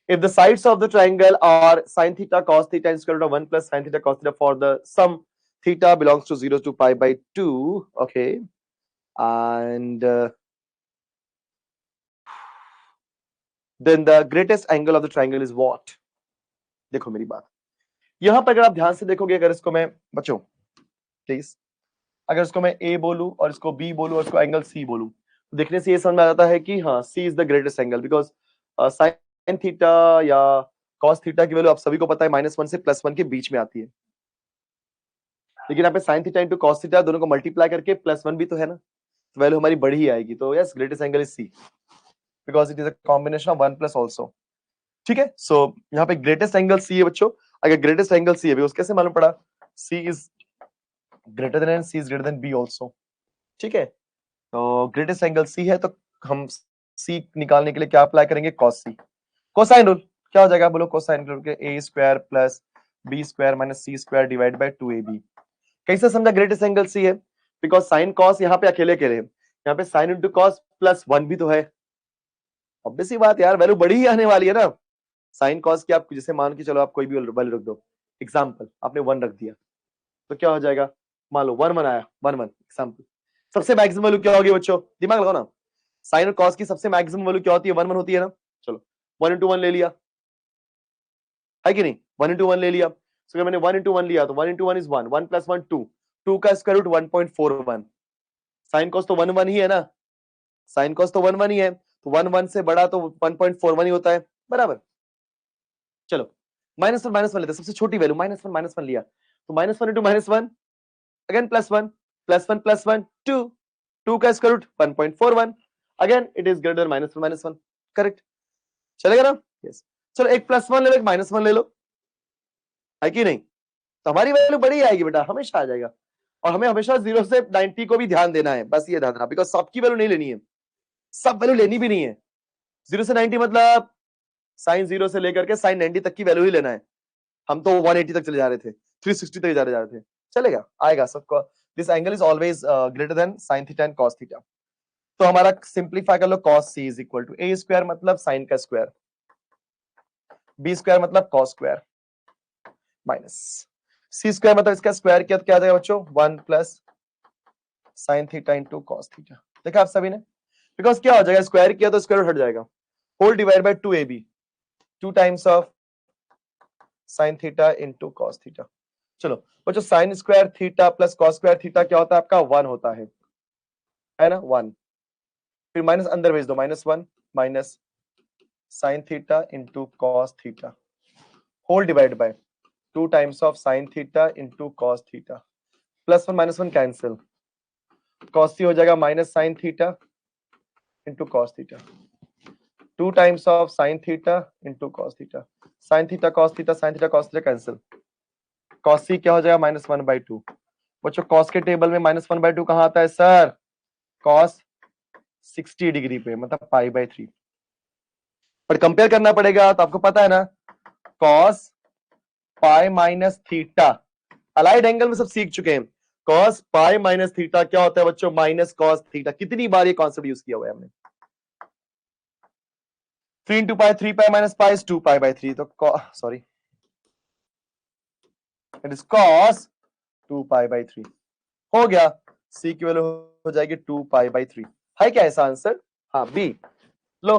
If the sides of the triangle are sin theta cos theta and square root of 1 plus sin theta cos theta for the sum theta belongs to 0 to pi by 2, okay, and then the greatest angle of the triangle is what? देखो मेरी बात, यहां पर अगर आप ध्यान से देखोगे, अगर इसको मैं बच्चों प्लीज, अगर इसको मैं ए बोलूं और इसको बी बोलूं और इसको एंगल सी बोलूं, तो देखने से ये समझ में आ जाता है कि हाँ C is the greatest angle, because sine theta या कॉस थीटा की वैल्यू आप सभी को पता है -1 से +1 के बीच में आती है, लेकिन यहाँ पे sign theta into cos theta दोनों को मल्टीप्लाई करके +1 भी तो है ना, तो वैल्यू हमारी बड़ी ही आएगी। तो yes, greatest angle is C because it is a combination of 1 plus also. ठीक है, सो यहाँ पे ग्रेटेस्ट एंगल सी है बच्चों। अगर ग्रेटेस्ट एंगल सी है, बिकॉज कैसे मालूम पड़ा? C is greater than and C is greater than B also. ठीक है, तो ग्रेटेस्ट एंगल सी है, तो हम सी निकालने के लिए क्या अप्लाई करेंगे? कॉस सी। कोसाइन रूल क्या हो जाएगा? बोलो कोसाइन रूल के A square plus B square minus C square divide by 2ab। कैसे समझा ग्रेटेस्ट एंगल सी है? बिकॉज साइन कॉस यहाँ पे अकेले अकेले, यहाँ पे साइन इंटू कॉस +1 भी तो है। ऑब्वियस सी बात यार, वैल्यू बड़ी ही आने वाली है ना। साइन कॉस की आप जैसे मान के चलो, आप कोई भी वैल्यू रख दो, एग्जाम्पल आपने 1 रख दिया, तो क्या हो जाएगा? मान लो 1 1 आया, 1 1 एग्जाम्पल। सबसे मैक्सिमम वैल्यू क्या होगी बच्चों? दिमाग लगाओ ना, साइन और कॉस की सबसे मैक्सिमम वैल्यू क्या होती है? 1 1 होती है ना। चलो 1 इंटू 1 ले लिया, है कि नहीं? 1 इंटू 1 ले लिया, तो मैंने 1 इंटू 1 लिया, तो 1 इंटू 1 इज 1, 1 प्लस 1 2, 2 का स्क्वायर रूट 1.41। साइन कॉस तो 1 1 ही है ना, साइन कॉस तो 1 1 ही है, तो 1 1 से बड़ा तो 1.41 ही होता है, बराबर। चलो -1 लेते हैं, सबसे छोटी वैल्यू -1 लिया, तो -1 इंटू -1 अगेन +1 +1 +1 2, 2 का square root 1.41, again it is greater -1 correct, चलेगा ना? यस। चलो एक +1 ले लो, एक -1 ले लो, है कि नहीं? तो हमारी वैल्यू बड़ी आएगी बेटा, हमेशा आ जाएगा। और हमें हमेशा 0 से 90 को भी ध्यान देना है, बस ये ध्यान रखना, बिकॉज सबकी वैल्यू नहीं लेनी है, सब वैल्यू लेनी भी नहीं है। 0 से 90 मतलब साइन 0 से लेकर के साइन 90 तक की वैल्यू ही लेना है। हम तो 180 तक चले जा रहे थे, 360 तक जा रहे थे, चलेगा, आएगा सबको। This angle is always greater than sine theta and cos theta. तो हमारा सिंप्लीफाई कर लो, cos C is equal to A square मतलब साइन का स्क्वायर, बी स्क्वायर मतलब cos square, minus C square मतलब इसका स्क्वायर किया तो क्या आ जाएगा बच्चों? 1 plus sign theta into cos theta. देखा आप सभी ने? बिकॉज क्या हो जाएगा, स्क्वायर किया तो स्क्वायर हट जाएगा, whole divide by 2ab, 2 times of sine theta into cos theta. चलो बच्चों, sine square theta plus cos square theta क्या होता है आपका? 1 होता है ना, 1। फिर माइनस अंदर भेज दो, -1 minus sine theta into cos theta, whole divide by 2 times of sine theta into cos theta, +1 -1 cancel, cos C हो जाएगा minus sine theta into cos theta, 2 times of sine theta into cos theta, sine theta cos theta, sine theta cos theta cancel, cos C क्या हो जाएगा? -1/2। बच्चों cos के table में -1/2 कहां आता है सर? कॉस 60 डिग्री पे, मतलब π/3। पर कंपेयर करना पड़ेगा, तो आपको पता है ना, cos pi minus theta, allied angle में सब सीख चुके हैं। कॉस पाई माइनस थीटा क्या होता है बच्चों? Minus cos theta. कितनी बार ये कॉन्सेप्ट यूज किया हुआ है हमने? 3 into pi, 3 pi minus pi is 2 π/3, तो सॉरी इट इज कॉस 2 π/3 हो गया। सी की वैल्यू हो जाएगी 2 π/3। है क्या ऐसा आंसर? हाँ बी। लो